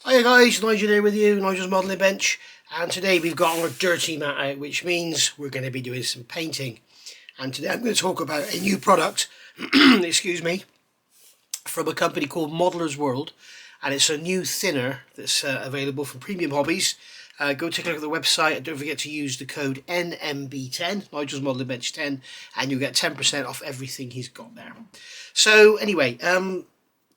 Hiya guys, Nigel here with you, Nigel's Modelling Bench, and today we've got our dirty mat out, which means we're going to be doing some painting. And today I'm going to talk about a new product, excuse me, from a company called Modeller's World, and it's a new thinner that's available from Premium Hobbies. Go take a look at the website and don't forget to use the code NMB10, Nigel's Modelling Bench 10, and you'll get 10% off everything he's got there. So anyway,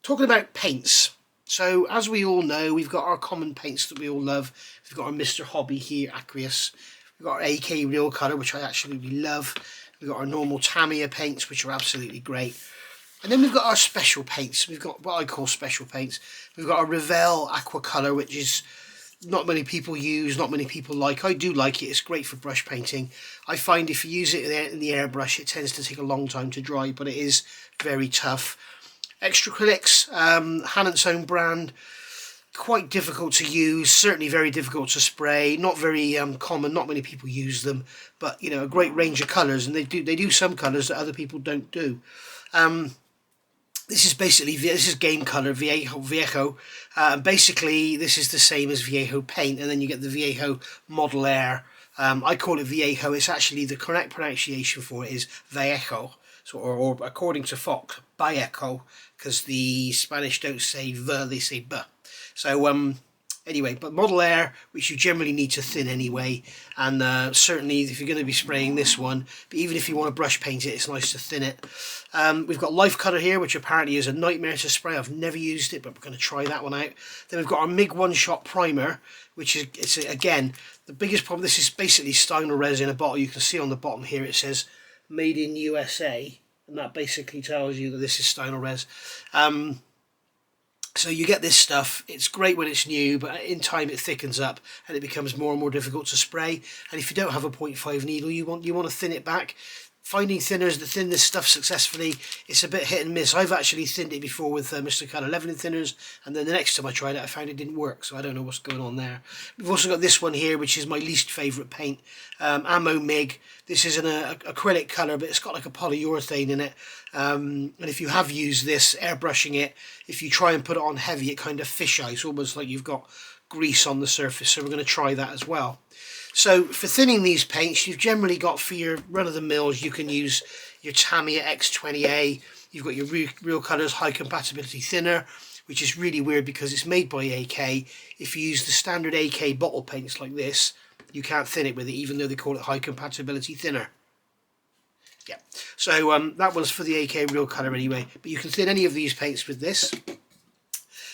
talking about paints. So, as we all know, we've got our common paints that we all love. We've got our Mr. Hobby here, Aqueous. We've got our AK Real Colour, which I absolutely love. We've got our normal Tamiya paints, which are absolutely great. And then we've got our special paints. We've got what I call special paints. We've got our Revell Aqua colour, which is not many people use, not many people like. I do like it. It's great for brush painting. I find if you use it in the airbrush, it tends to take a long time to dry, but it is very tough. Extra Acrylics, Hannon's own brand, quite difficult to use, certainly very difficult to spray, not very common, not many people use them, but you know, a great range of colours, and they do some colours that other people don't do. This is game colour, Vallejo, and basically this is the same as Vallejo paint, and then you get the Vallejo Model Air. I call it Vallejo. It's actually, the correct pronunciation for it is Vallejo. So, or according to Fox, Vallejo, because the Spanish don't say V, they say B. So anyway, but Model Air, which you generally need to thin anyway, and certainly if you're going to be spraying this one, but even if you want to brush paint it, it's nice to thin it. We've got Lifecolor here, which apparently is a nightmare to spray. I've never used it, but we're going to try that one out. Then we've got our MIG one-shot primer, which is, it's again, the biggest problem. This is basically Steiner resin in a bottle. You can see on the bottom here it says made in USA, and that basically tells you that this is Steiner res. So you get this stuff. It's great when it's new, but in time it thickens up and it becomes more and more difficult to spray. And if you don't have a 0.5 needle, you want to thin it back. Finding thinners that thin this stuff successfully, it's a bit hit and miss. I've actually thinned it before with Mr. Colour leveling thinners, and then the next time I tried it I found it didn't work, so I don't know what's going on there. We've also got this one here, which is my least favourite paint, Ammo MIG. This is an acrylic colour, but it's got like a polyurethane in it, and if you have used this, airbrushing it, if you try and put it on heavy, it kind of fisheyes, almost like you've got grease on the surface, so we're going to try that as well. So for thinning these paints, you've generally got, for your run-of-the-mills, you can use your Tamiya X20A. You've got your Real Colors High Compatibility Thinner, which is really weird because it's made by AK. If you use the standard AK bottle paints like this, you can't thin it with it, even though they call it High Compatibility Thinner. Yeah, so that one's for the AK Real Color anyway, but you can thin any of these paints with this.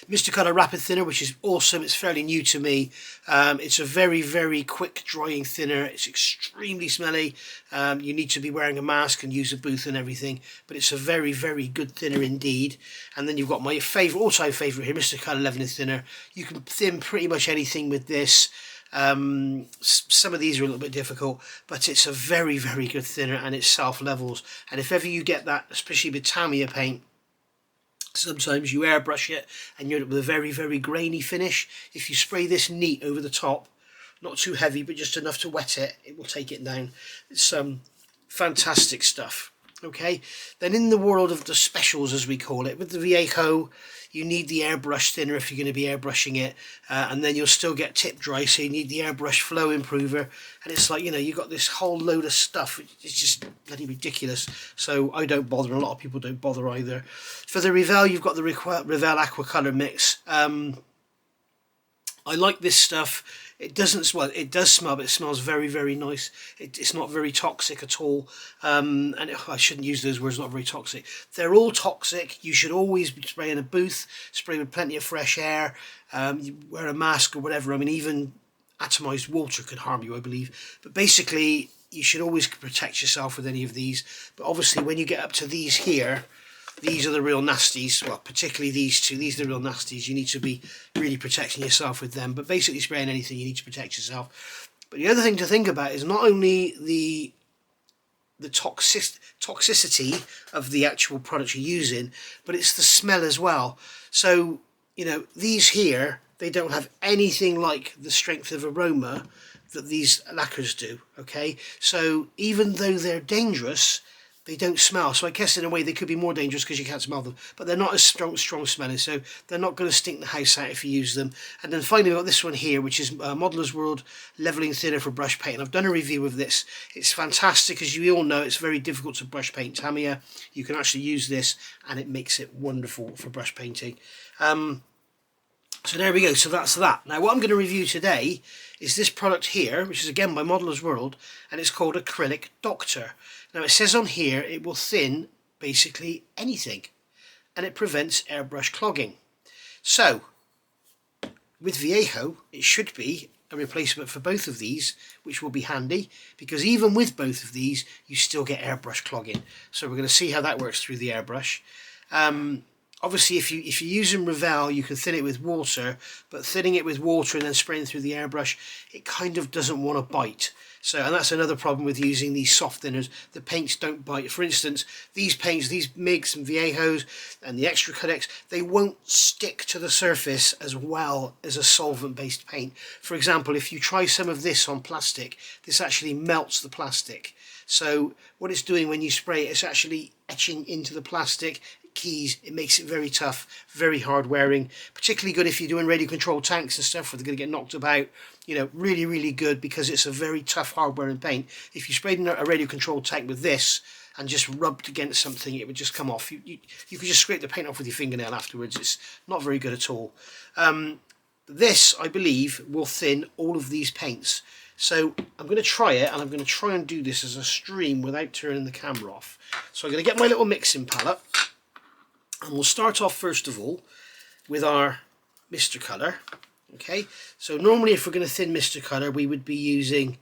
Mr. Colour Rapid Thinner, which is awesome. It's fairly new to me. It's a very, very quick drying thinner. It's extremely smelly. You need to be wearing a mask and use a booth and everything, but it's a very, very good thinner indeed. And then you've got my favourite, all-time favourite here, Mr. Colour Leveling Thinner. You can thin pretty much anything with this. Some of these are a little bit difficult, but it's a very, very good thinner, and it self-levels. And if ever you get that, especially with Tamiya paint, sometimes you airbrush it and you end up with a very, very grainy finish. If you spray this neat over the top, not too heavy, but just enough to wet it, it will take it down. It's fantastic stuff. Okay, then in the world of the specials, as we call it, with the Vallejo, you need the airbrush thinner if you're going to be airbrushing it, and then you'll still get tip dry, so you need the airbrush flow improver, and it's like, you know, you've got this whole load of stuff. It's just bloody ridiculous, so I don't bother, and a lot of people don't bother either. For the Revell, you've got the Revell Aqua colour mix. I like this stuff. It doesn't, well, it does smell, but it smells very, very nice. It's not very toxic at all. And I shouldn't use those words, not very toxic. They're all toxic. You should always spray in a booth, spray with plenty of fresh air, you wear a mask or whatever. I mean, even atomized water could harm you, I believe. But basically, you should always protect yourself with any of these. But obviously, when you get up to these here, these are the real nasties. Well, particularly these two. These are the real nasties. You need to be really protecting yourself with them. But basically, spraying anything, you need to protect yourself. But the other thing to think about is not only the toxicity of the actual product you're using, but it's the smell as well. So, you know, these here, they don't have anything like the strength of aroma that these lacquers do. Okay, so even though they're dangerous, they don't smell. So I guess in a way they could be more dangerous because you can't smell them, but they're not as strong smelling, so they're not going to stink the house out if you use them. And then finally we've got this one here, which is Modeler's World Leveling Thinner for brush paint. And I've done a review of this. It's fantastic. As you all know, it's very difficult to brush paint Tamiya. You can actually use this and it makes it wonderful for brush painting. So there we go, so that's that. Now what I'm going to review today is this product here, which is again by Modeler's World, and it's called Acrylic Doctor. Now it says on here it will thin basically anything, and it prevents airbrush clogging. So with Vallejo it should be a replacement for both of these, which will be handy, because even with both of these you still get airbrush clogging. So we're going to see how that works through the airbrush. Obviously, if you're using Revell, you can thin it with water, but thinning it with water and then spraying through the airbrush, it kind of doesn't want to bite. So, and that's another problem with using these soft thinners. The paints don't bite. For instance, these paints, these MIGs and Vallejos and the Extra Acrylics, they won't stick to the surface as well as a solvent-based paint. For example, if you try some of this on plastic, this actually melts the plastic. So what it's doing when you spray it, it's actually etching into the plastic. Keys, it makes it very tough, very hard wearing, particularly good if you're doing radio control tanks and stuff where they're going to get knocked about. You know, really good, because it's a very tough, hard wearing paint. If you sprayed a radio control tank with this and just rubbed against something, it would just come off. You could just scrape the paint off with your fingernail afterwards. It's not very good at all. This, I believe, will thin all of these paints. So I'm going to try it, and I'm going to try and do this as a stream without turning the camera off. So I'm going to get my little mixing palette. And we'll start off first of all with our Mr. Colour. Okay, so normally if we're going to thin Mr. Colour, we would be using,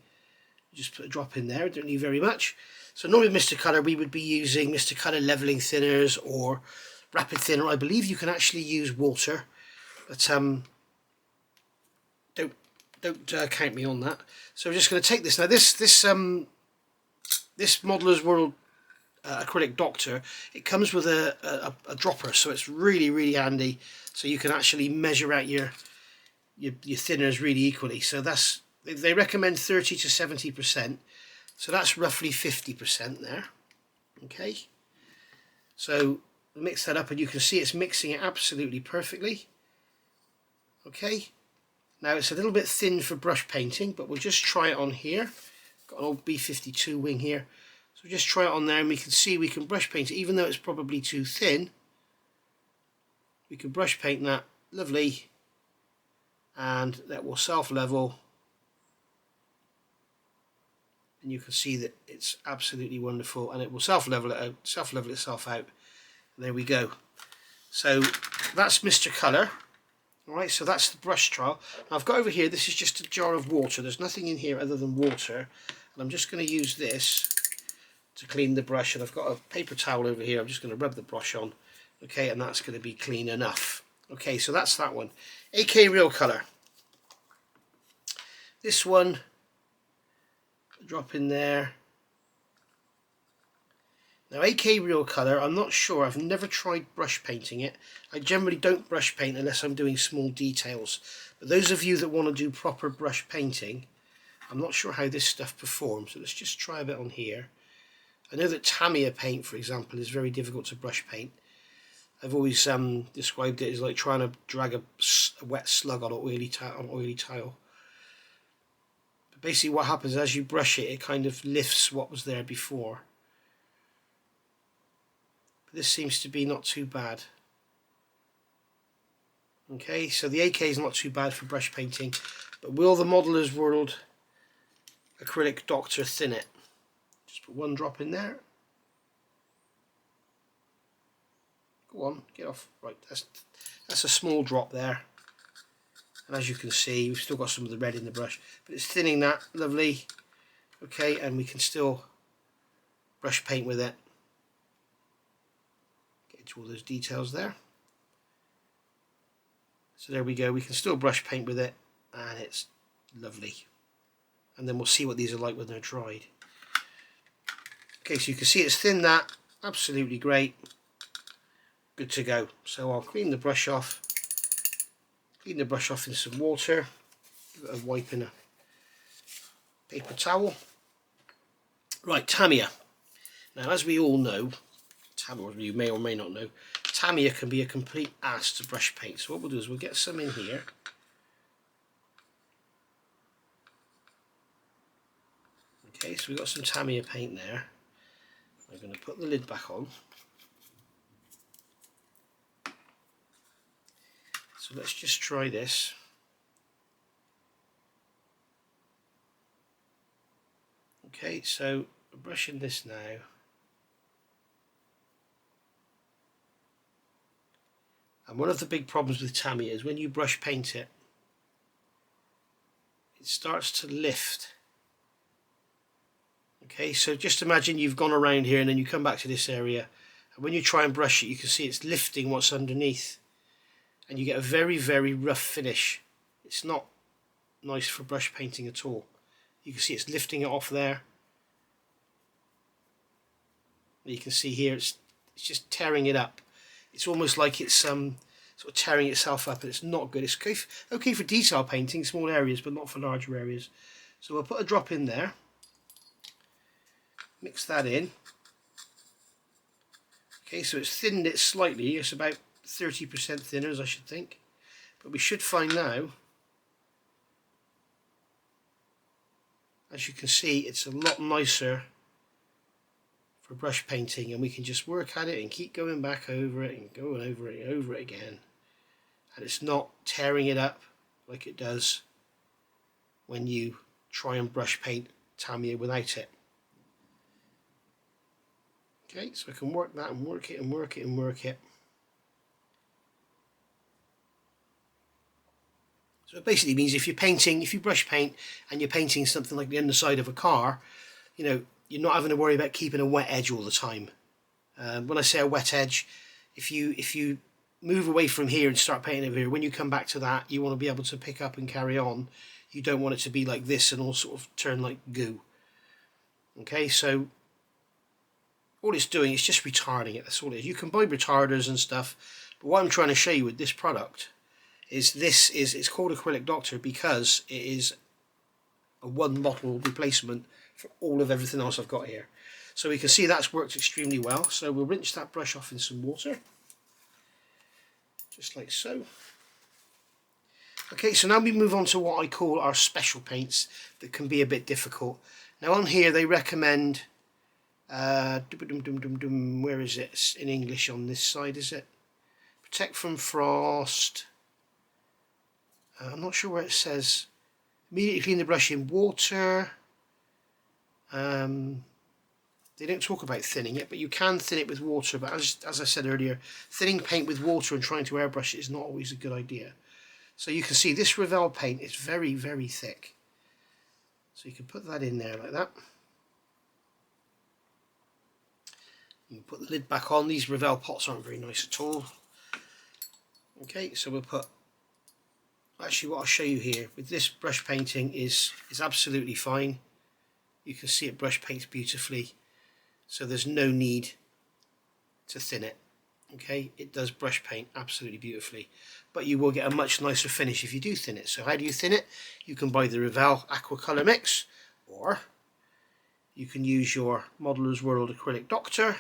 just put a drop in there, don't need very much. So normally with Mr. Colour, we would be using Mr. Colour levelling thinners or rapid thinner. I believe you can actually use water, but don't count me on that. So we're just going to take this now. This Modeler's World Acrylic Doctor, it comes with a dropper, so it's really handy. So you can actually measure out your thinners really equally. So that's, they recommend 30 to 70%, so that's roughly 50% there. Okay, so mix that up and you can see it's mixing it absolutely perfectly. Okay, now it's a little bit thin for brush painting, but we'll just try it on here. Got an old B52 wing here. So just try it on there and we can see we can brush paint it, even though it's probably too thin. We can brush paint that, lovely, and that will self-level. And you can see that it's absolutely wonderful, and it will self-level itself out. And there we go. So that's Mr. Colour. Alright, so that's the brush trial. Now I've got over here, this is just a jar of water. There's nothing in here other than water. And I'm just going to use this to clean the brush, and I've got a paper towel over here. I'm just going to rub the brush on, okay, and that's going to be clean enough. Okay, so that's that one. AK Real Colour. This one, drop in there. Now AK Real Colour, I'm not sure, I've never tried brush painting it. I generally don't brush paint unless I'm doing small details, but those of you that want to do proper brush painting, I'm not sure how this stuff performs, so let's just try a bit on here. I know that Tamiya paint, for example, is very difficult to brush paint. I've always described it as like trying to drag a wet slug on an oily tile. But basically what happens as you brush it, it kind of lifts what was there before. But this seems to be not too bad. Okay, so the AK is not too bad for brush painting, but will the Modeler's World Acrylic Doctor thin it? Just put one drop in there. Go on, get off. Right, that's a small drop there. And as you can see, we've still got some of the red in the brush, but it's thinning that, lovely. Okay, and we can still brush paint with it. Get into all those details there. So there we go, we can still brush paint with it, and it's lovely. And then we'll see what these are like when they're dried. Okay, so you can see it's thinned that, absolutely great, good to go. So I'll clean the brush off in some water, give it a wipe in a paper towel. Right, Tamiya. Now, as we all know, or you may or may not know, Tamiya can be a complete ass to brush paint. So what we'll do is we'll get some in here. Okay, so we've got some Tamiya paint there. I'm going to put the lid back on. So let's just try this. Okay, so I'm brushing this now. And one of the big problems with Tamiya is when you brush paint it, it starts to lift. Okay, so just imagine you've gone around here and then you come back to this area, and when you try and brush it, you can see it's lifting what's underneath, and you get a very, very rough finish. It's not nice for brush painting at all. You can see it's lifting it off there. You can see here it's just tearing it up. It's almost like it's sort of tearing itself up, and it's not good. It's okay for detail painting, small areas, but not for larger areas. So we'll put a drop in there. Mix that in. Okay, so it's thinned it slightly. It's about 30% thinner, as I should think. But we should find now, as you can see, it's a lot nicer for brush painting, and we can just work at it and keep going back over it and going over it and over it again. And it's not tearing it up like it does when you try and brush paint Tamiya without it. Okay, so I can work that and work it and work it and work it. So it basically means if you brush paint and you're painting something like the underside of a car, you know, you're not having to worry about keeping a wet edge all the time. When I say a wet edge, if you move away from here and start painting over here, when you come back to that, you want to be able to pick up and carry on. You don't want it to be like this and all sort of turn like goo. Okay, so all it's doing is just retarding it. That's all it is. You can buy retarders and stuff, but what I'm trying to show you with this product is it's called Acrylic Doctor because it is a one bottle replacement for all of everything else I've got here. So we can see that's worked extremely well. So we'll rinse that brush off in some water, just like so. Okay, so now we move on to what I call our special paints that can be a bit difficult. Now on here they recommend, where is it? It's in English on this side, is it? Protect from frost. I'm not sure where it says. Immediately clean the brush in water. They don't talk about thinning it, but you can thin it with water. But as I said earlier, thinning paint with water and trying to airbrush it is not always a good idea. So you can see this Revell paint is very, very thick. So you can put that in there like that. You can put the lid back on. These Revell pots aren't very nice at all. Okay, so we'll put, actually what I'll show you here with this brush painting is absolutely fine. You can see it brush paints beautifully, so there's no need to thin it. Okay, it does brush paint absolutely beautifully, but you will get a much nicer finish if you do thin it. So how do you thin it? You can buy the Revell Aqua color mix, or you can use your Modeler's World Acrylic Doctor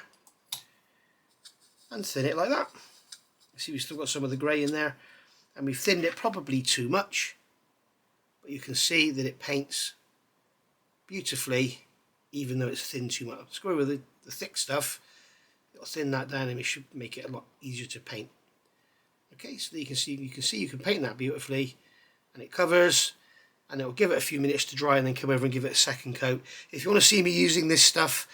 and thin it like that. See, we've still got some of the grey in there, and we've thinned it probably too much, but you can see that it paints beautifully even though it's thin too much. Let's go over the thick stuff. It'll thin that down and it should make it a lot easier to paint. Okay, so you can see you can paint that beautifully, and it covers, and it'll give it a few minutes to dry and then come over and give it a second coat. If you want to see me using this stuff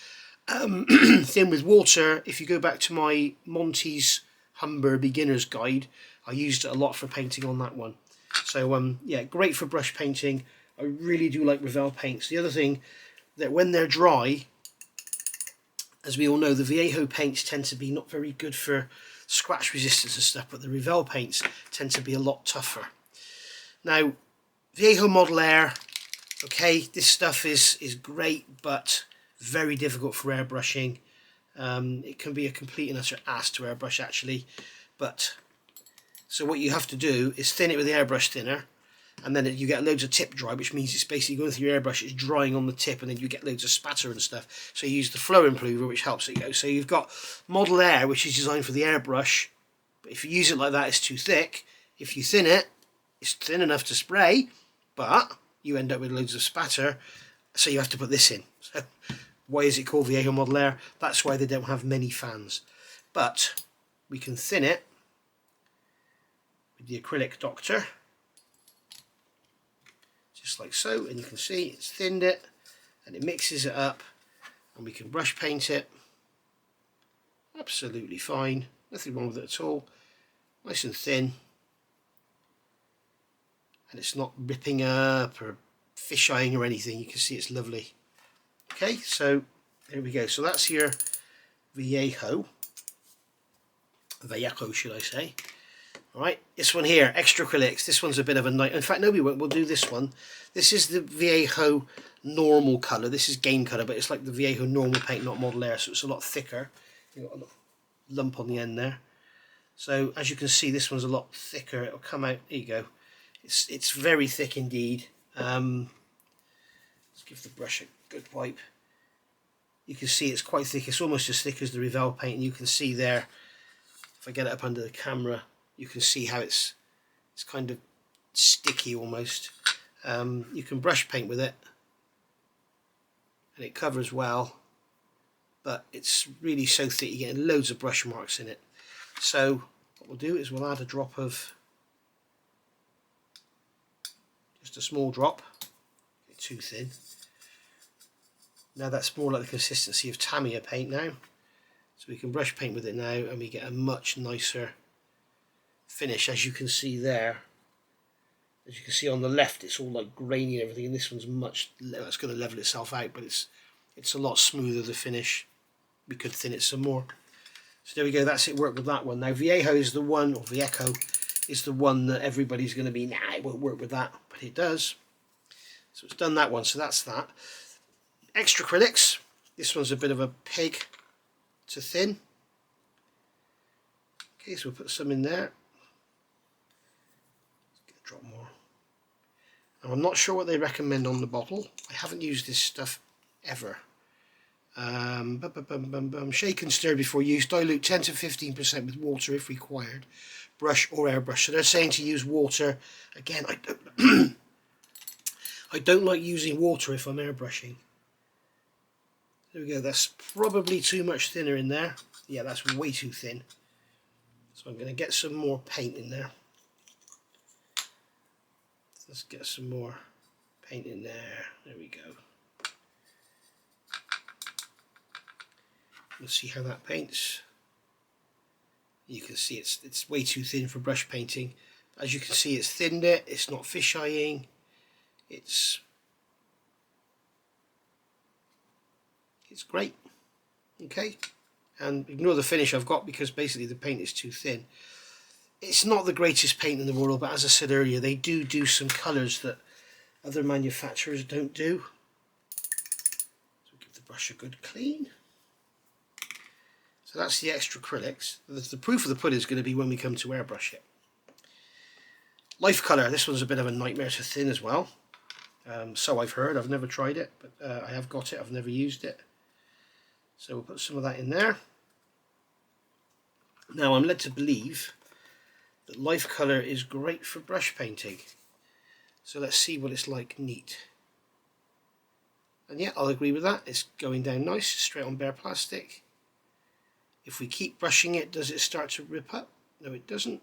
thin with water, if you go back to my Monty's Humber Beginner's Guide, I used it a lot for painting on that one. So yeah, great for brush painting. I really do like Revell paints. The other thing, that when they're dry, as we all know, the Vallejo paints tend to be not very good for scratch resistance and stuff, but the Revell paints tend to be a lot tougher. Now, Vallejo Model Air, okay, this stuff is great, but very difficult for airbrushing. It can be a complete and utter ass to airbrush actually, but so what you have to do is thin it with the airbrush thinner, and then you get loads of tip dry, which means it's basically going through your airbrush, it's drying on the tip, and then you get loads of spatter and stuff. So you use the flow improver, which helps it go. So you've got Model Air, which is designed for the airbrush, but if you use it like that, it's too thick. If you thin it, it's thin enough to spray, but you end up with loads of spatter, so you have to put this in. So why is it called Vallejo Model Air? That's why they don't have many fans. But we can thin it with the acrylic doctor, just like so, and you can see it's thinned it and it mixes it up, and we can brush paint it absolutely fine, nothing wrong with it at all, nice and thin, and it's not ripping up or fish-eyeing or anything. You can see it's lovely. Okay, so there we go. So that's your Vallejo should I say. Alright, this one here, Extra Acrylics. This one's a bit of a night. In fact, no, we won't. We'll do this one. This is the Vallejo normal colour. This is game colour, but it's like the Vallejo normal paint, not Model Air, so it's a lot thicker. You've got a little lump on the end there. So as you can see, this one's a lot thicker. It'll come out. There you go. It's very thick indeed. Let's give the brush a good wipe. You can see it's quite thick. It's almost as thick as the Revell paint, and you can see there, if I get it up under the camera, you can see how it's kind of sticky almost. You can brush paint with it and it covers well, but it's really so thick you're getting loads of brush marks in it. So what we'll do is we'll add a drop of, just a small drop, it's too thin. Now that's more like the consistency of Tamiya paint now. So we can brush paint with it now and we get a much nicer finish, as you can see there. As you can see on the left, it's all like grainy and everything, and this one's that's going to level itself out, but it's a lot smoother, the finish. We could thin it some more. So there we go, that's it, work with that one. Now Vallejo is the one, or Vallejo is the one that everybody's going to be, nah, it won't work with that, but it does. So it's done that one, so that's that. Extra Acrylics, this one's a bit of a pig to thin. Okay, so we'll put some in there. Drop more. Now, I'm not sure what they recommend on the bottle. I haven't used this stuff ever. Shake and stir before use. Dilute 10 to 15% with water if required. Brush or airbrush. So they're saying to use water. Again, I don't like using water if I'm airbrushing. There we go. That's probably too much thinner in there. Yeah, that's way too thin. So I'm going to get some more paint in there. Let's get some more paint in there. There we go. Let's see how that paints. You can see it's way too thin for brush painting. As you can see, it's thinned it. It's not fish-eyeing. It's great. Okay, and ignore the finish I've got because basically the paint is too thin. It's not the greatest paint in the world, but as I said earlier, they do some colours that other manufacturers don't do. So give the brush a good clean. So that's the Extra Acrylics. The proof of the pudding is going to be when we come to airbrush it. Lifecolor, this one's a bit of a nightmare to thin as well. So I've heard, I've never tried it, but I have got it, I've never used it. So we'll put some of that in there. Now I'm led to believe that Lifecolor is great for brush painting. So let's see what it's like neat. And yeah, I'll agree with that. It's going down nice, straight on bare plastic. If we keep brushing it, does it start to rip up? No, it doesn't.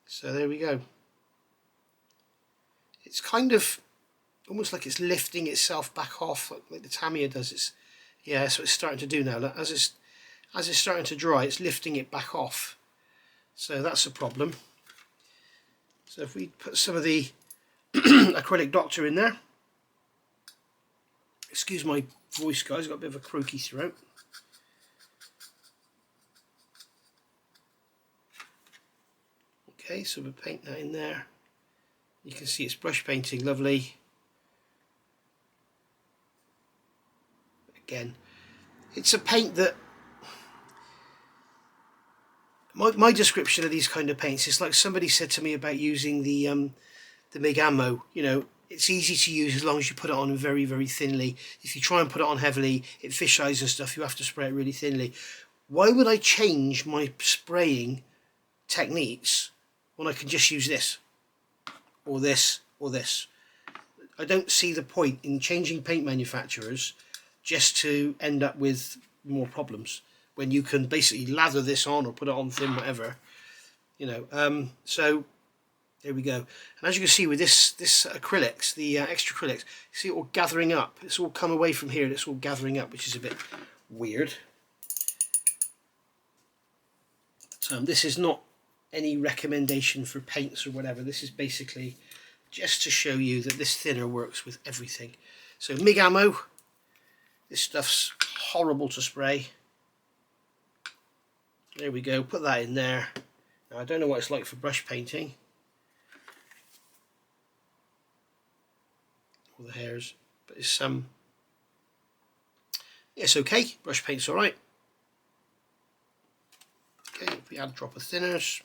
So there we go. It's kind of almost like it's lifting itself back off, like the Tamiya does. Yeah, that's what it's starting to do now. Look, as it's starting to dry, it's lifting it back off. So that's a problem. So if we put some of the acrylic doctor in there. Excuse my voice, guys, I've got a bit of a croaky throat. Okay, so we'll paint that in there. You can see it's brush painting lovely. Again, it's a paint that my description of these kind of paints is like somebody said to me about using the MIG Ammo. You know, it's easy to use as long as you put it on very, very thinly. If you try and put it on heavily, it fish eyes and stuff. You have to spray it really thinly. Why would I change my spraying techniques when I can just use this or this or this? I don't see the point in changing paint manufacturers just to end up with more problems when you can basically lather this on or put it on thin, whatever, you know. So there we go. And as you can see with this acrylics, the extra acrylics, you see it all gathering up. It's all come away from here and it's all gathering up, which is a bit weird. This is not any recommendation for paints or whatever. This is basically just to show you that this thinner works with everything. So MIG Ammo, this stuff's horrible to spray. There we go, put that in there. Now I don't know what it's like for brush painting. All the hairs, but it's okay. Brush paint's alright. Okay, if we add a drop of thinners.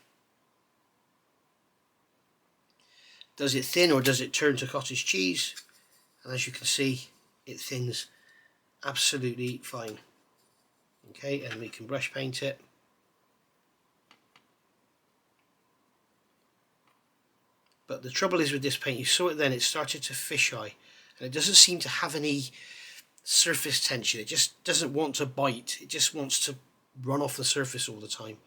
Does it thin or does it turn to cottage cheese? And as you can see, it thins absolutely fine. Okay, and we can brush paint it. But the trouble is with this paint, you saw it then, it started to fisheye, and it doesn't seem to have any surface tension. It just doesn't want to bite. It just wants to run off the surface all the time.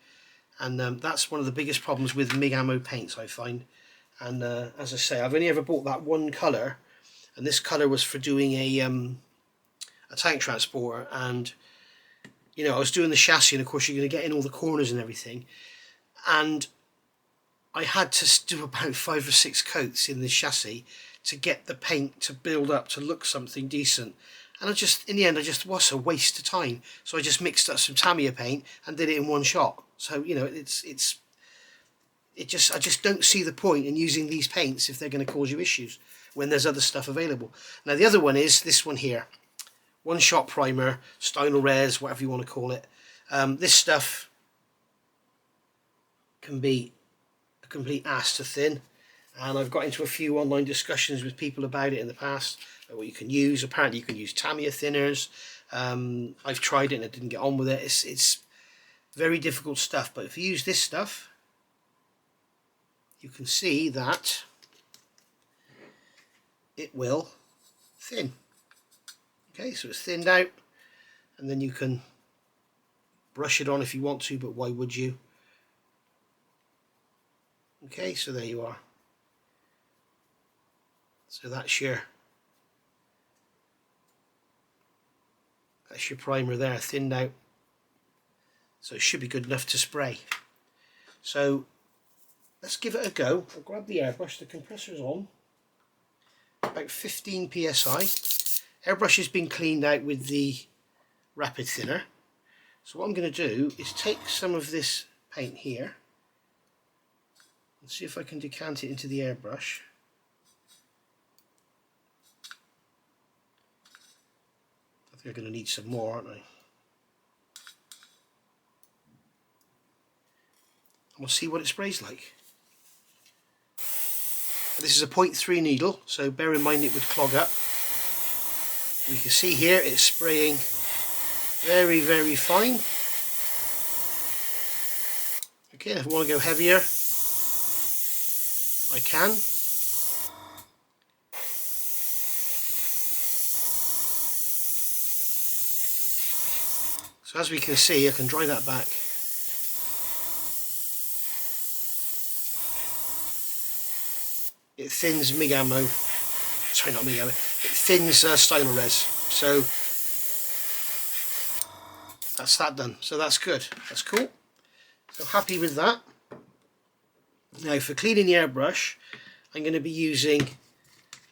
And that's one of the biggest problems with MIG Ammo paints, I find. And as I say, I've only ever bought that one colour, and this colour was for doing a tank transporter. And you know, I was doing the chassis, and of course you're going to get in all the corners and everything, and I had to do about 5 or 6 coats in the chassis to get the paint to build up to look something decent. And in the end, was a waste of time. So I just mixed up some Tamiya paint and did it in one shot. So you know, I just don't see the point in using these paints if they're going to cause you issues when there's other stuff available. Now the other one is this one here, one shot primer, Stynel Res, whatever you want to call it. This stuff can be a complete ass to thin, and I've got into a few online discussions with people about it in the past, about what you can use. Apparently you can use Tamiya thinners. I've tried it and I didn't get on with it. It's very difficult stuff, but if you use this stuff, you can see that it will thin. Okay, so it's thinned out, and then you can brush it on if you want to, but why would you? Okay, so there you are. So that's your primer there, thinned out. So it should be good enough to spray. So let's give it a go. I'll grab the airbrush, the compressor's on, about 15 psi. Airbrush has been cleaned out with the rapid thinner. So what I'm going to do is take some of this paint here and see if I can decant it into the airbrush. I think I'm going to need some more, aren't I? And we'll see what it sprays like. This is a 0.3 needle, so bear in mind it would clog up. You can see here it's spraying very, very fine. Okay, if I want to go heavier, I can. So as we can see, I can dry that back. It thins MIG Ammo, sorry not MIG Ammo, it thins Stynel Res. So that's that done. So that's good, that's cool. So happy with that. Now for cleaning the airbrush, I'm going to be using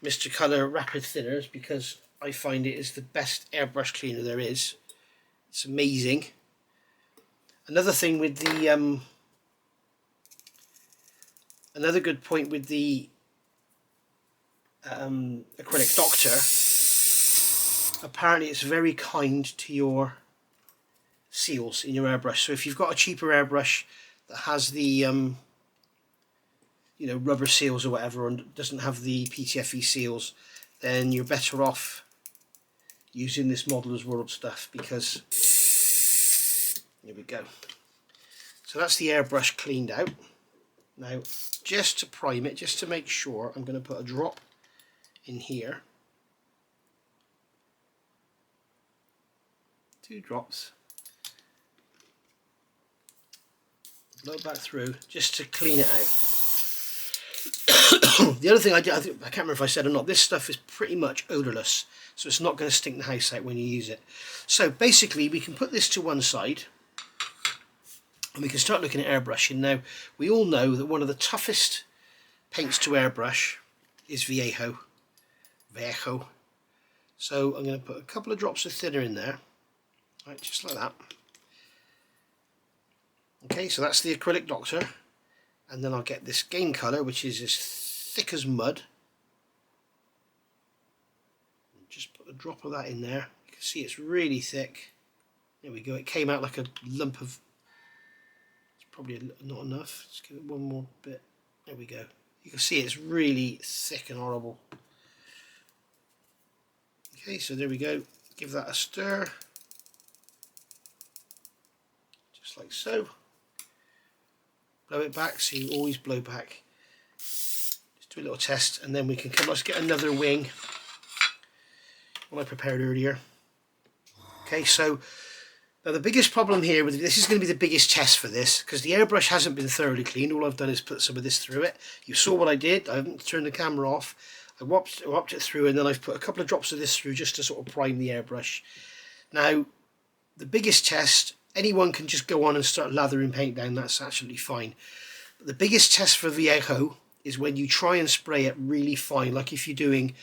Mr. Colour Rapid Thinners because I find it is the best airbrush cleaner there is. It's amazing. Another thing with the another good point with the Acrylic Doctor, apparently it's very kind to your seals in your airbrush. So if you've got a cheaper airbrush that has the you know, rubber seals or whatever, and doesn't have the PTFE seals, then you're better off using this Modeller's World stuff, because here we go. So that's the airbrush cleaned out. Now, just to prime it, just to make sure, I'm going to put a drop in here. 2 drops. Blow it back through, just to clean it out. The other thing I can't remember if I said or not, this stuff is pretty much odourless, so it's not going to stink the house out when you use it. So basically we can put this to one side and we can start looking at airbrushing. Now, we all know that one of the toughest paints to airbrush is Vallejo. So I'm going to put a couple of drops of thinner in there, right, just like that. Okay, so that's the Acrylic Doctor, and then I'll get this Game Colour, which is as thick as mud. Just put a drop of that in there. You can see it's really thick. There we go. It came out like a lump of. It's probably not enough. Let's give it one more bit. There we go. You can see it's really thick and horrible. Okay, so there we go. Give that a stir, just like so. Blow it back, so you always blow back. Just do a little test, and then we can come. Let's get another wing. One I prepared earlier. Okay, so now the biggest problem here with this is going to be the biggest test for this, because the airbrush hasn't been thoroughly cleaned. All I've done is put some of this through it. You saw what I did. I haven't turned the camera off. I whopped it through, and then I've put a couple of drops of this through just to sort of prime the airbrush. Now, the biggest test, anyone can just go on and start lathering paint down. That's absolutely fine. But the biggest test for Vallejo is when you try and spray it really fine, like if you're doing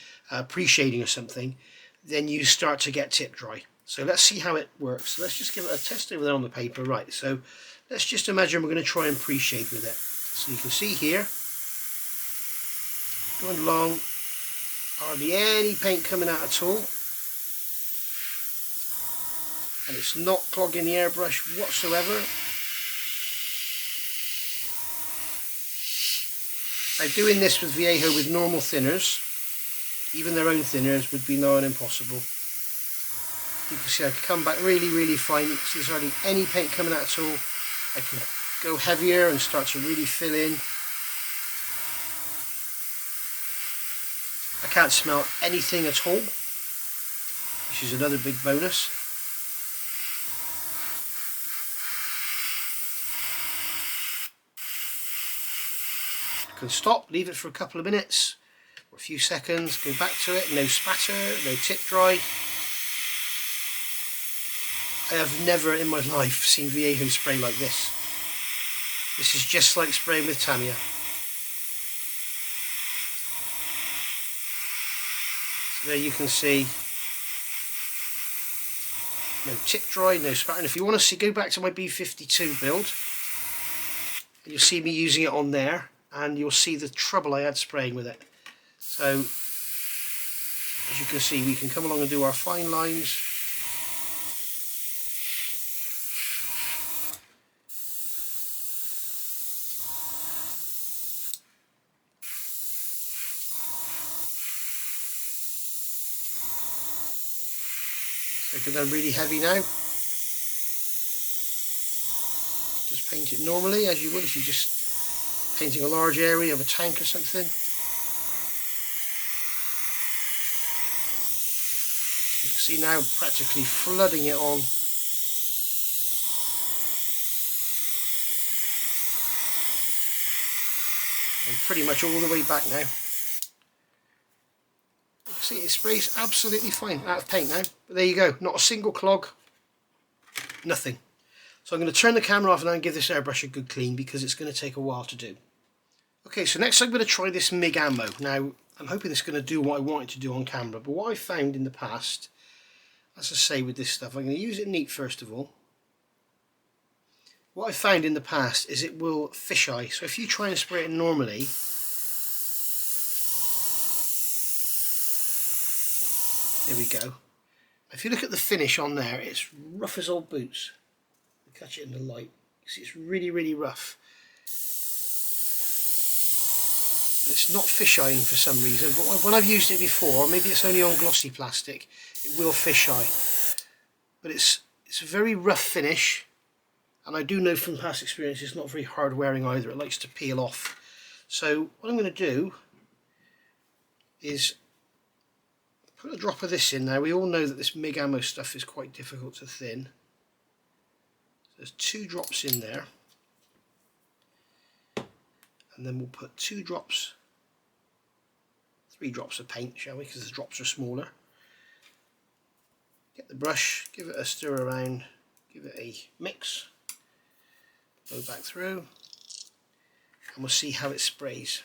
pre-shading or something, then you start to get tip dry. So let's see how it works. Let's just give it a test over there on the paper. Right, so let's just imagine we're going to try and pre-shade with it. So you can see here, going along, hardly any paint coming out at all. And it's not clogging the airbrush whatsoever. Now, doing this with Vallejo with normal thinners, even their own thinners, would be nigh on impossible. You can see I can come back really, really fine. You can see there's hardly any paint coming out at all. I can go heavier and start to really fill in. I can't smell anything at all, which is another big bonus. I can stop, leave it for a couple of minutes or a few seconds, go back to it, no spatter, no tip dry. I have never in my life seen Vallejo spray like this. This is just like spraying with Tamiya. So there you can see, no tip dry, no spatter. And if you want to see, go back to my B52 build. You'll see me using it on there, and you'll see the trouble I had spraying with it. So, as you can see, we can come along and do our fine lines. Making them really heavy now. Just paint it normally, as you would if you're just painting a large area of a tank or something. You can see now practically flooding it on. And pretty much all the way back now. You can see it sprays absolutely fine, out of paint now. But there you go, not a single clog, nothing. So I'm going to turn the camera off now and give this airbrush a good clean, because it's going to take a while to do. Okay, so next I'm going to try this MIG Ammo. Now, I'm hoping it's going to do what I want it to do on camera, but what I found in the past, as I say with this stuff, I'm going to use it neat first of all. What I found in the past is it will fisheye. So if you try and spray it normally, there we go. If you look at the finish on there, it's rough as old boots. Catch it in the light. See, it's really rough. But it's not fisheyeing for some reason. But when I've used it before, maybe it's only on glossy plastic, it will fisheye. But it's a very rough finish, and I do know from past experience it's not very hard wearing either. It likes to peel off. So what I'm going to do is put a drop of this in now. We all know that this MIG Ammo stuff is quite difficult to thin. There's 2 drops in there. And then we'll put 3 drops of paint, shall we, because the drops are smaller. Get the brush, give it a stir around, give it a mix, blow back through, and we'll see how it sprays.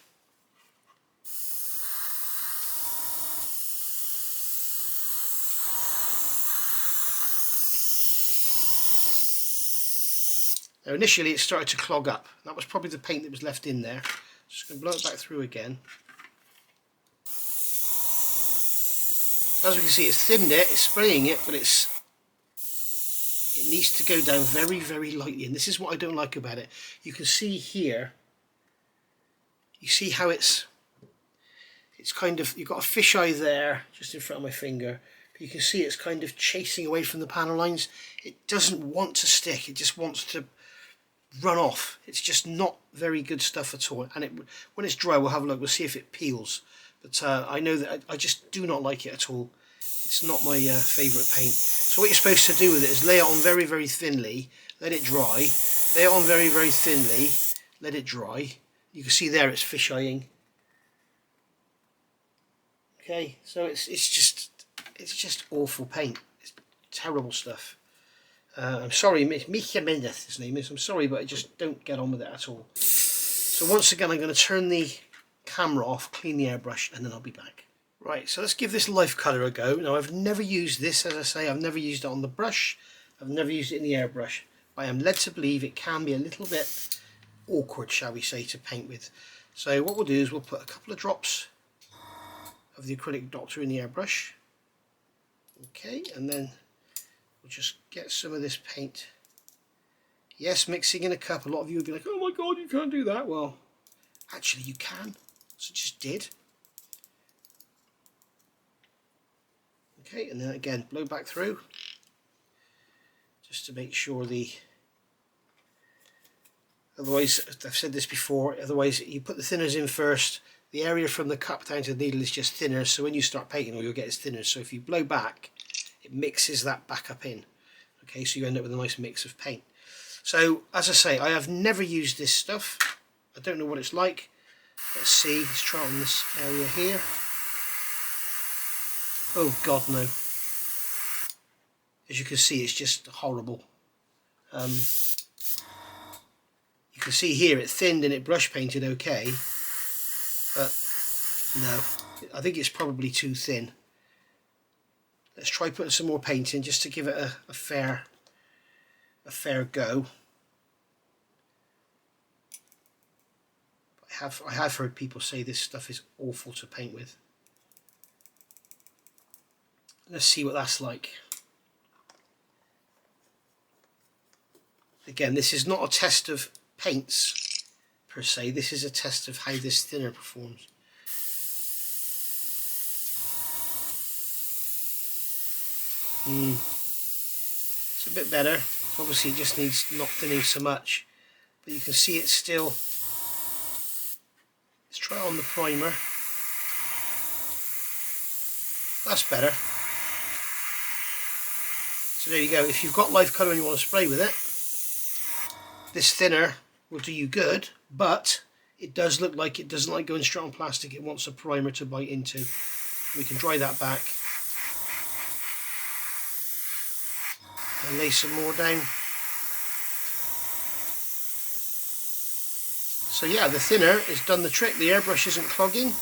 Now initially it started to clog up. That was probably the paint that was left in there. Just going to blow it back through again. As we can see, it's thinned it, it's spraying it, but it needs to go down very lightly, and this is what I don't like about it. You can see here, you see how it's kind of, you've got a fisheye there just in front of my finger, but you can see it's kind of chasing away from the panel lines. It doesn't want to stick, it just wants to run off. It's just not very good stuff at all, and when it's dry we'll have a look, we'll see if it peels. But I know that I just do not like it at all. It's not my favourite paint. So what you're supposed to do with it is lay it on very thinly, let it dry, lay it on very thinly, let it dry. You can see there it's fisheyeing. Okay, so it's just awful paint. It's terrible stuff. I'm sorry, Mika Mendez his name is. I'm sorry, but I just don't get on with it at all. So once again, I'm going to turn the camera off, clean the airbrush, and then I'll be back. Right, so let's give this Lifecolor a go. Now, I've never used this, as I say, I've never used it on the brush, I've never used it in the airbrush, but I am led to believe it can be a little bit awkward, shall we say, to paint with. So what we'll do is we'll put a couple of drops of the acrylic doctor in the airbrush. Okay, and then we'll just get some of this paint. Yes, mixing in a cup. A lot of you would be like, oh my god, you can't do that. Well, actually you can. So just did. Okay, and then again, blow back through. Just to make sure otherwise, I've said this before, otherwise you put the thinners in first, the area from the cup down to the needle is just thinner, so when you start painting all you'll get is thinner. So if you blow back, it mixes that back up in. Okay, so you end up with a nice mix of paint. So, as I say, I have never used this stuff. I don't know what it's like. Let's see, let's try it on this area here. Oh god, no. As you can see, it's just horrible. You can see here it thinned and it brush painted okay, but no, I think it's probably too thin. Let's try putting some more paint in just to give it a fair go. I have heard people say this stuff is awful to paint with. Let's see what that's like. Again, this is not a test of paints per se, this is a test of how this thinner performs. It's a bit better. Obviously it just needs not thinning so much, but you can see it's still. Let's try it on the primer. That's better. So there you go. If you've got Lifecolor and you want to spray with it, this thinner will do you good, but it does look like it doesn't like going straight on plastic. It wants a primer to bite into. We can dry that back and lay some more down. So yeah, the thinner has done the trick. The airbrush isn't clogging,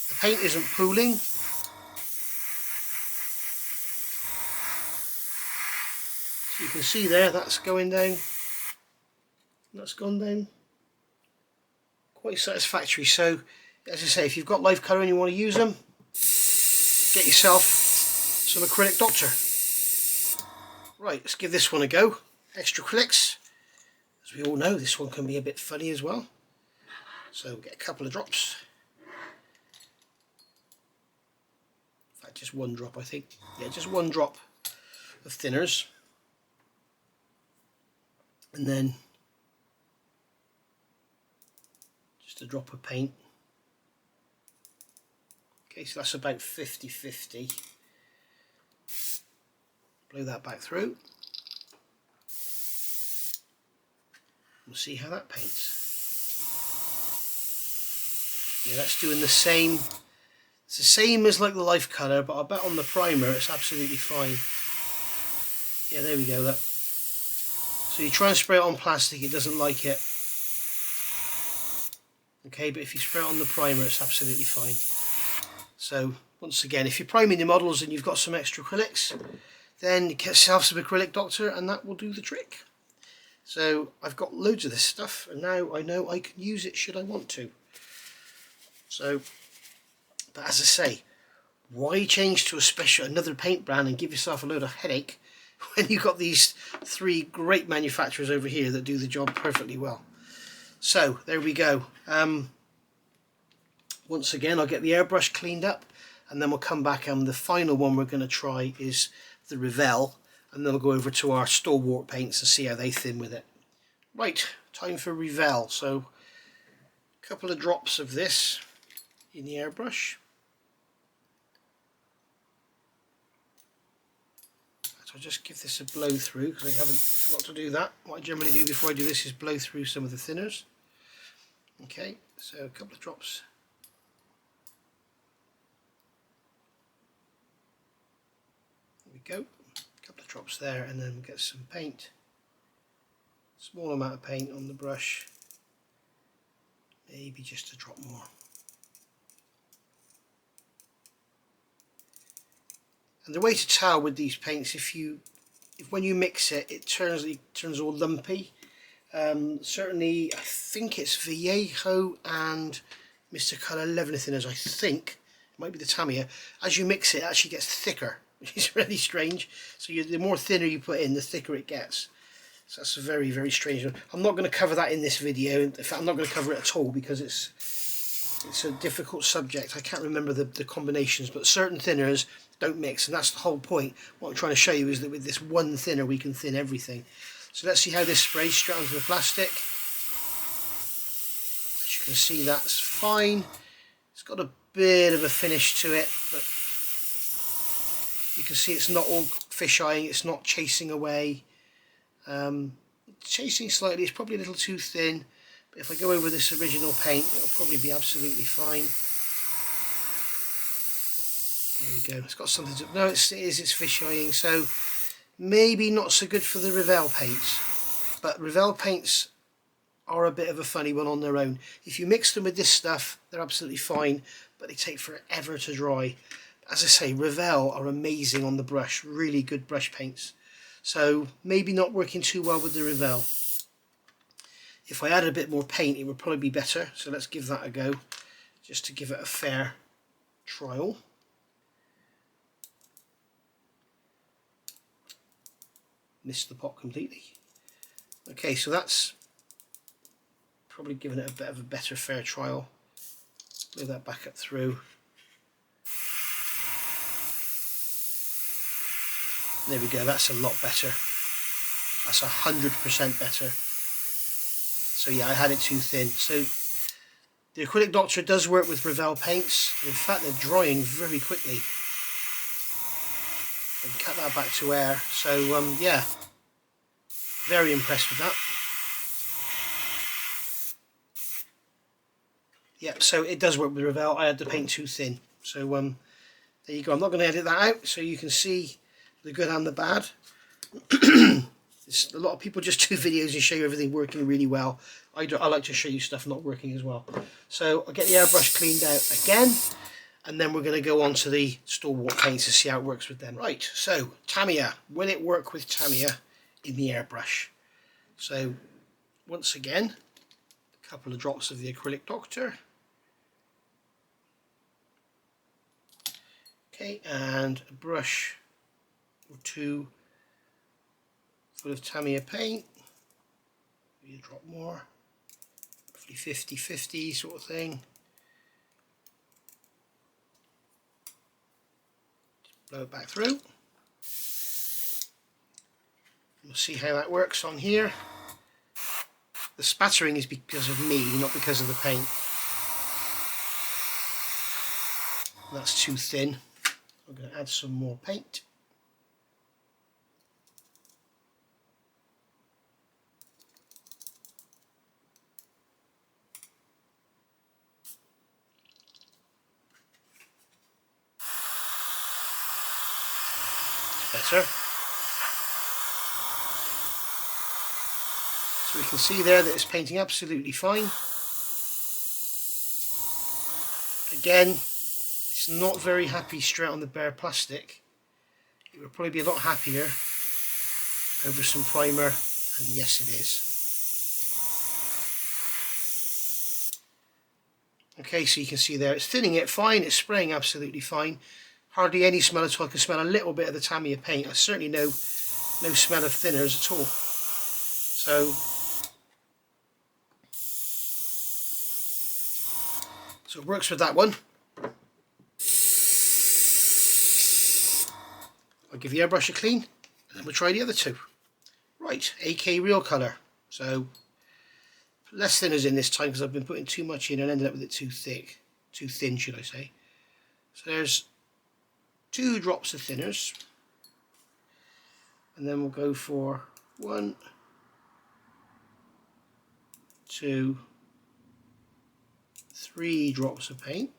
the paint isn't pooling. So you can see there, that's going down, that's gone down. Quite satisfactory. So as I say, if you've got Lifecolor and you want to use them, get yourself some acrylic doctor. Right, let's give this one a go. Extra Acrylics. as we all know, this one can be a bit funny as well. So get a couple of drops. In fact, just one drop, I think. Yeah, just one drop of thinners. And then just a drop of paint. Okay, so that's about 50-50. Blow that back through. We'll see how that paints. Yeah, that's doing the same. It's the same as like the Lifecolor, but I bet on the primer it's absolutely fine. Yeah, there we go. That. So you try and spray it on plastic, it doesn't like it. Okay, but if you spray it on the primer, it's absolutely fine. So once again, if you're priming the models and you've got some extra acrylics, then get yourself some acrylic doctor, and that will do the trick. So I've got loads of this stuff, and now I know I can use it should I want to. So, but as I say, why change to another paint brand and give yourself a load of headache when you've got these three great manufacturers over here that do the job perfectly well? So there we go. Once again, I'll get the airbrush cleaned up, and then we'll come back, and the final one we're going to try is the Revell, and then we'll go over to our stalwart paints and see how they thin with it. Right, time for Revell. So a couple of drops of this in the airbrush. So I'll just give this a blow through because I forgot to do that. What I generally do before I do this is blow through some of the thinners. Okay, so a couple of drops. There we go. A couple of drops there, and then we'll get some paint. Small amount of paint on the brush. Maybe just a drop more. And the way to tell with these paints, if when you mix it, it turns all lumpy. Certainly, I think it's Vallejo and Mr. Colour Leavener thinners. I think it might be the Tamiya. As you mix it, it actually gets thicker, which is really strange. So the more thinner you put in, the thicker it gets. So that's a very, very strange one. I'm not going to cover that in this video. In fact, I'm not going to cover it at all because it's a difficult subject. I can't remember the combinations, but certain thinners don't mix, and that's the whole point. What I'm trying to show you is that with this one thinner we can thin everything. So let's see how this sprays straight onto the plastic. As you can see, that's fine. It's got a bit of a finish to it, but you can see it's not all fish-eyeing, it's not chasing away. Chasing slightly, it's probably a little too thin, but if I go over this original paint, it'll probably be absolutely fine. There we go. It's got something to... No, it's fish-eyeing, so maybe not so good for the Revell paints. But Revell paints are a bit of a funny one on their own. If you mix them with this stuff, they're absolutely fine, but they take forever to dry. As I say, Revell are amazing on the brush. Really good brush paints. So maybe not working too well with the Revell. If I added a bit more paint, it would probably be better. So let's give that a go, just to give it a fair trial. Missed the pot completely. Okay, so that's probably giving it a bit of a better fair trial. Blow that back up through. There we go, that's a lot better. That's 100% better. So yeah, I had it too thin. So the Acrylic Doctor does work with Revell paints. In fact, they're drying very quickly. And cut that back to air. So yeah, very impressed with that. Yep, so it does work with Revell. I had the paint too thin. So there you go. I'm not going to edit that out, so you can see the good and the bad. A lot of people just do videos and show you everything working really well. I like to show you stuff not working as well. So I'll get the airbrush cleaned out again, and then we're going to go on to the stalwart paints to see how it works with them. Right, so Tamiya. Will it work with Tamiya in the airbrush? So once again, a couple of drops of the Acrylic Doctor. Okay, and a brush or two full of Tamiya paint. There maybe a drop more, roughly 50-50 sort of thing. Blow it back through. We'll see how that works on here. The spattering is because of me, not because of the paint. That's too thin. I'm going to add some more paint. Better. So we can see there that it's painting absolutely fine. Again, it's not very happy straight on the bare plastic. It would probably be a lot happier over some primer, and yes it is. Okay, so you can see there it's thinning it fine, it's spraying absolutely fine. Hardly any smell at all. I can smell a little bit of the Tamiya paint. I certainly no smell of thinners at all. So it works with that one. I'll give the airbrush a clean and then we'll try the other two. Right, AK Real Colour. So less thinners in this time because I've been putting too much in and ended up with it too thick. Too thin, should I say. So there's 2 drops of thinners. And then we'll go for 1, 2, 3 drops of paint.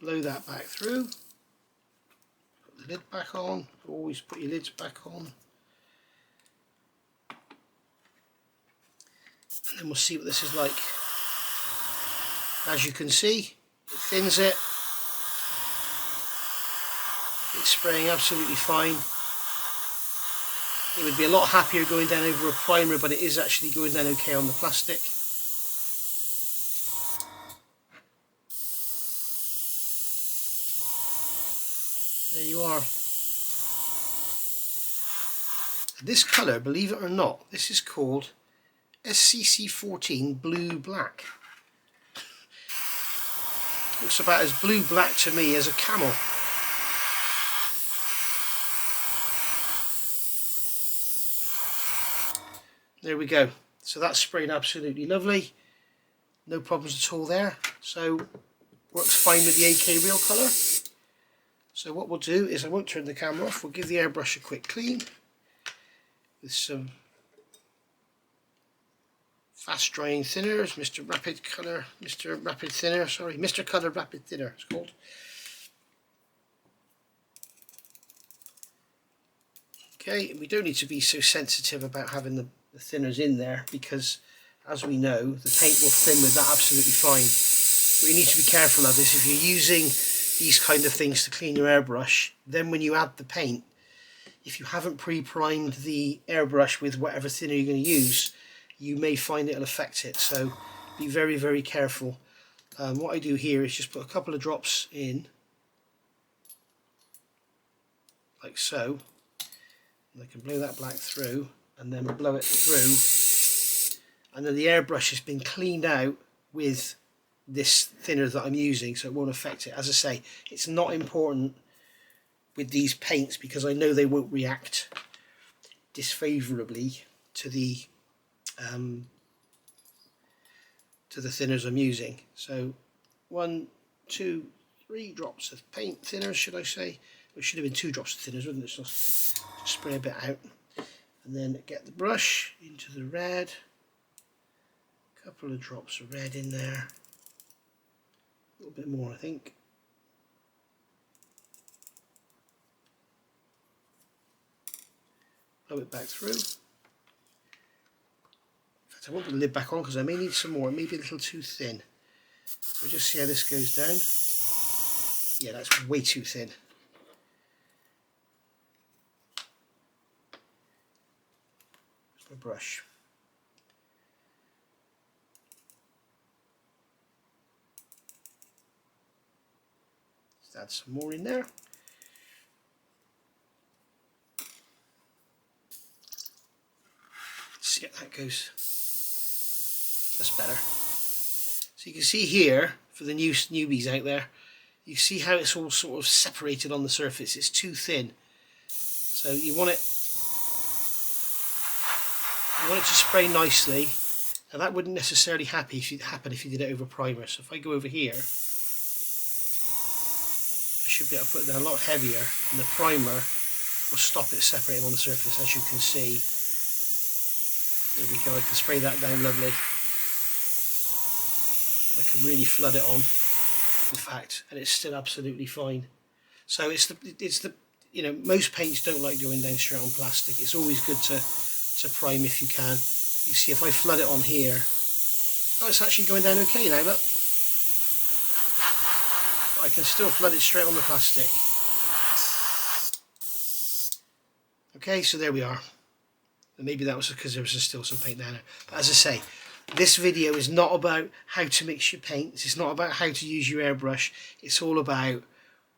Blow that back through. Put the lid back on. Always put your lids back on. And then we'll see what this is like. As you can see, it thins it. It's spraying absolutely fine. It would be a lot happier going down over a primer, but it is actually going down okay on the plastic. There you are. This colour, believe it or not, this is called SCC14 Blue Black. Looks about as blue black to me as a camel. There we go. So that's sprayed absolutely lovely. No problems at all there. So works fine with the AK Real Colour. So what we'll do is I won't turn the camera off. We'll give the airbrush a quick clean with some fast drying thinners. Mr. Rapid Colour Rapid Thinner it's called. Okay, we don't need to be so sensitive about having the thinners in there because, as we know, the paint will thin with that absolutely fine. What you need to be careful of is if you're using these kind of things to clean your airbrush, then when you add the paint, if you haven't pre-primed the airbrush with whatever thinner you're going to use, you may find it'll affect it. So be very, very careful. What I do here is just put a couple of drops in, like so, and I can blow that black through and then blow it through, and then the airbrush has been cleaned out with this thinner that I'm using, so it won't affect it. As I say, it's not important with these paints because I know they won't react disfavourably to the thinners I'm using. So 1, 2, 3 drops of paint thinners, should I say. It should have been 2 drops of thinners, wouldn't it? So just spray a bit out and then get the brush into the red. A couple of drops of red in there. A little bit more, I think. Blow it back through. In fact, I won't put the lid back on because I may need some more. It may be a little too thin. So just see how this goes down. Yeah, that's way too thin. Here's my brush. Just add some more in there. goes. That's better. So you can see here, for the newbies out there, you see how it's all sort of separated on the surface. It's too thin. So you want it to spray nicely. Now that wouldn't necessarily happen if you did it over primer. So if I go over here, I should be able to put it down a lot heavier, and the primer will stop it separating on the surface, as you can see. There we go, I can spray that down lovely. I can really flood it on, in fact, and it's still absolutely fine. So it's the you know, most paints don't like going down straight on plastic. It's always good to prime if you can. You see, if I flood it on here, oh, it's actually going down okay now, look. But I can still flood it straight on the plastic. Okay, so there we are. And maybe that was because there was still some paint down there. But as I say, this video is not about how to mix your paints. It's not about how to use your airbrush. It's all about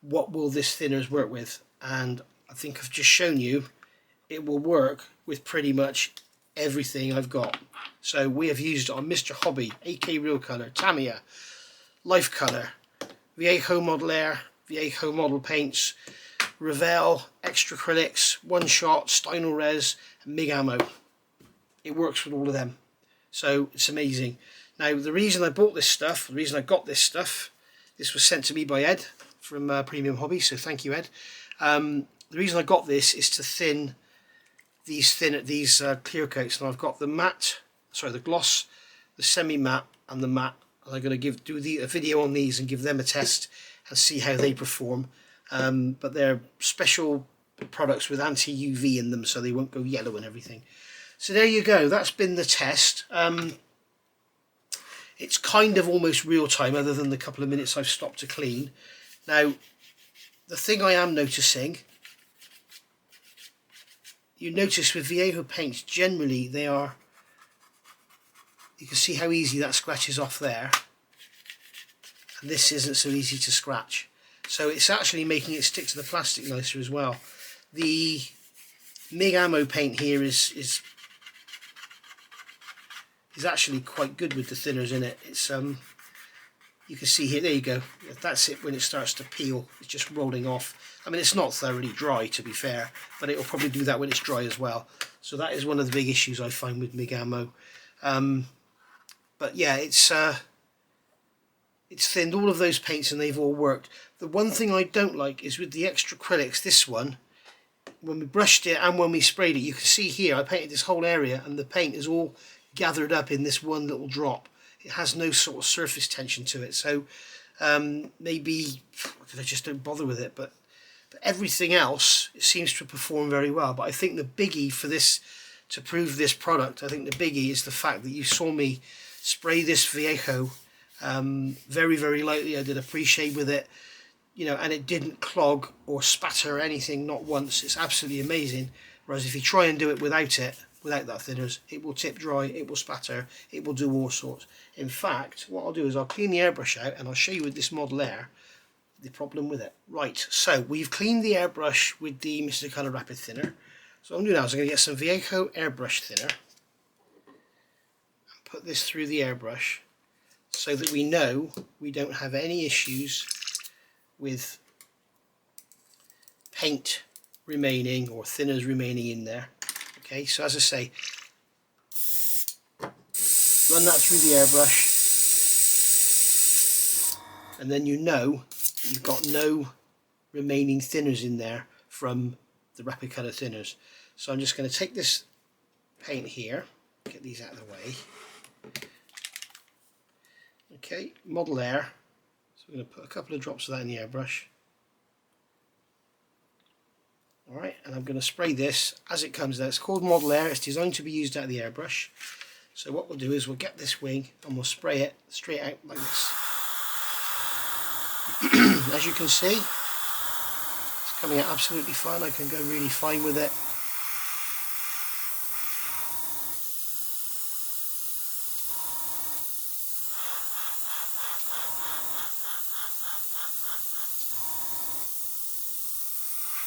what will this thinners work with. And I think I've just shown you it will work with pretty much everything I've got. So we have used it on Mr. Hobby, AK Real Color, Tamiya, Lifecolor, Vallejo Model Air, Vallejo Model Paints, Revell, Extra Acrylics, One Shot, Stynel Res, and MIG Ammo. It works with all of them. So it's amazing. Now the reason I bought this stuff, the reason I got this stuff, this was sent to me by Ed from Premium Hobby, so thank you, Ed. The reason I got this is to thin these clear coats. And I've got the matte, sorry, the gloss, the semi-matte, and the matte. And I'm going to do a video on these and give them a test and see how they perform. But they're special products with anti-UV in them, so they won't go yellow and everything. So there you go, that's been the test. It's kind of almost real time, other than the couple of minutes I've stopped to clean. Now, the thing I am noticing, you notice with Vallejo paints, generally they are, you can see how easy that scratches off there. And this isn't so easy to scratch. So it's actually making it stick to the plastic nicer as well. The MIG Ammo paint here is actually quite good with the thinners in it. It's you can see here, there you go, that's it when it starts to peel, it's just rolling off. I mean, it's not thoroughly dry, to be fair, but it'll probably do that when it's dry as well. So that is one of the big issues I find with MIG Ammo. But yeah, it's thinned all of those paints and they've all worked. The one thing I don't like is with the Extra Acrylics, this one, when we brushed it and when we sprayed it, you can see here I painted this whole area and the paint is all gathered up in this one little drop. It has no sort of surface tension to it, so maybe I just don't bother with it, but everything else, it seems to perform very well. But I think the biggie for this, to prove this product, I think the biggie is the fact that you saw me spray this Vallejo very, very lightly. I did a pre-shade with it, you know, and it didn't clog or spatter or anything, not once. It's absolutely amazing. Whereas if you try and do it without that thinners, it will tip dry, it will spatter, it will do all sorts. In fact, what I'll do is I'll clean the airbrush out and I'll show you with this Model Air the problem with it. Right, so we've cleaned the airbrush with the Mr. Colour Rapid Thinner. So what I'm doing now is I'm going to get some Vallejo airbrush thinner and put this through the airbrush so that we know we don't have any issues with paint remaining or thinners remaining in there. Okay, so as I say, run that through the airbrush and then you know that you've got no remaining thinners in there from the Rapid Colour thinners. So I'm just going to take this paint here, get these out of the way. Okay, Model Air, so we're going to put a couple of drops of that in the airbrush. Alright, and I'm going to spray this as it comes out. It's called Model Air, it's designed to be used out of the airbrush. So what we'll do is we'll get this wing and we'll spray it straight out like this. As you can see, it's coming out absolutely fine. I can go really fine with it.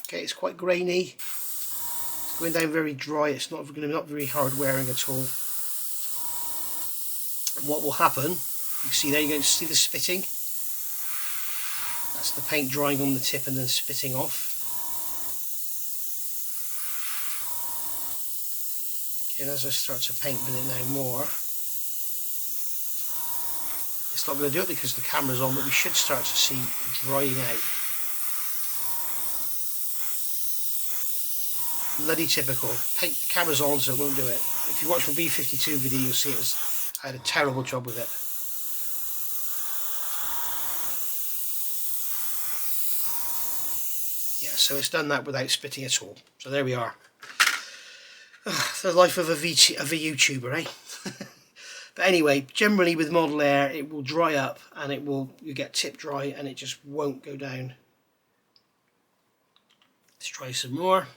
Okay, it's quite grainy. It's going down very dry. It's not very hard wearing at all. And what will happen, you see there, you're going to see the spitting. That's the paint drying on the tip and then spitting off. Okay, and as I start to paint with it now more, it's not going to do it because the camera's on, but we should start to see drying out. Bloody typical. Paint, the camera's on, so it won't do it. If you watch my B52 video, you'll see I had a terrible job with it. Yeah, so it's done that without spitting at all. So there we are. The life of a YouTuber, eh? But anyway, generally with Model Air, it will dry up and you get tip dry and it just won't go down. Let's try some more.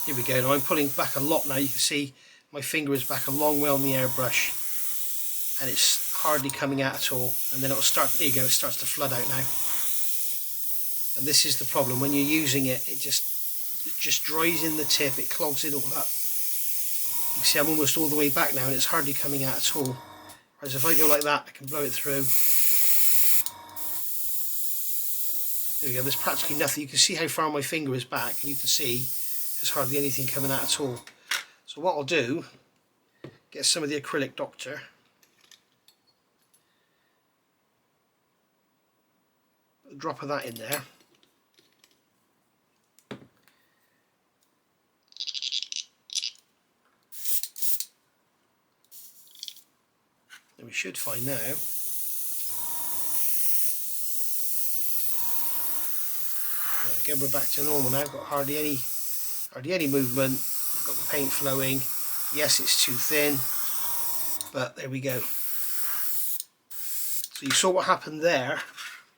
Here we go. Now I'm pulling back a lot now. You can see my finger is back a long way on the airbrush and it's hardly coming out at all. And then it'll start, there you go, it starts to flood out now. And this is the problem. When you're using it, it just dries in the tip, it clogs it all up. You can see I'm almost all the way back now and it's hardly coming out at all. Whereas if I go like that, I can blow it through. There we go, there's practically nothing. You can see how far my finger is back and you can see there's hardly anything coming out at all. So what I'll do, get some of the acrylic doctor. A drop of that in there. And we should find now. Again, we're back to normal now. Got hardly any movement. We've got the paint flowing. Yes, it's too thin, but there we go. So you saw what happened there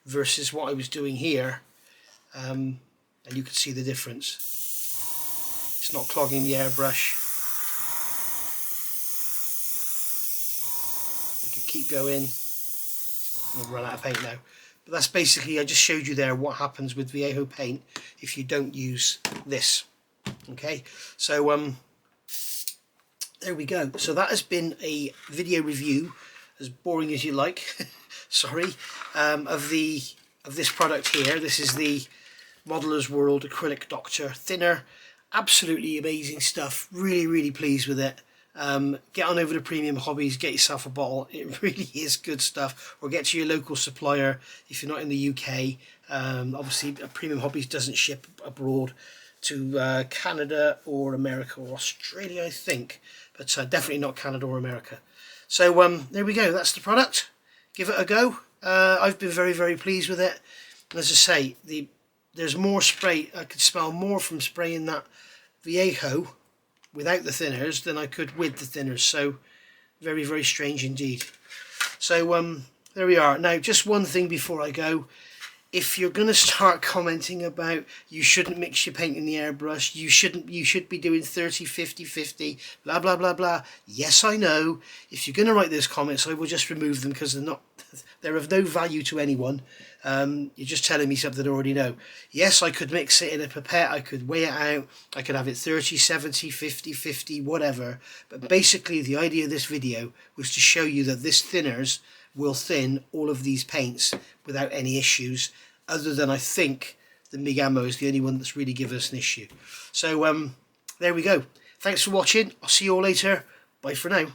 versus what I was doing here, and you can see the difference. It's not clogging the airbrush. You can keep going. I've run out of paint now. But that's basically, I just showed you there what happens with Vallejo paint if you don't use this. Okay, so there we go. So that has been a video review, as boring as you like, sorry, of this product here. This is the Modeler's World Acrylic Doctor Thinner. Absolutely amazing stuff. Really pleased with it. Get on over to Premium Hobbies, get yourself a bottle. It really is good stuff. Or get to your local supplier if you're not in the UK. Obviously Premium Hobbies doesn't ship abroad to Canada or America or Australia, I think, but definitely not Canada or America. So there we go, that's the product. Give it a go. I've been very pleased with it. And as I say, there's more spray. I could smell more from spraying that Vallejo without the thinners than I could with the thinners. So very strange indeed. So there we are. Now just one thing before I go. If you're going to start commenting about you shouldn't mix your paint in the airbrush, you should be doing 30, 50, 50, blah blah blah blah. Yes, I know. If you're going to write those comments, I will just remove them because they're of no value to anyone. You're just telling me something I already know. Yes, I could mix it in a pipette, I could weigh it out, I could have it 30, 70, 50, 50, whatever. But basically the idea of this video was to show you that this thinners will thin all of these paints without any issues, other than I think the MIG Ammo is the only one that's really given us an issue. So there we go. Thanks for watching. I'll see you all later. Bye for now.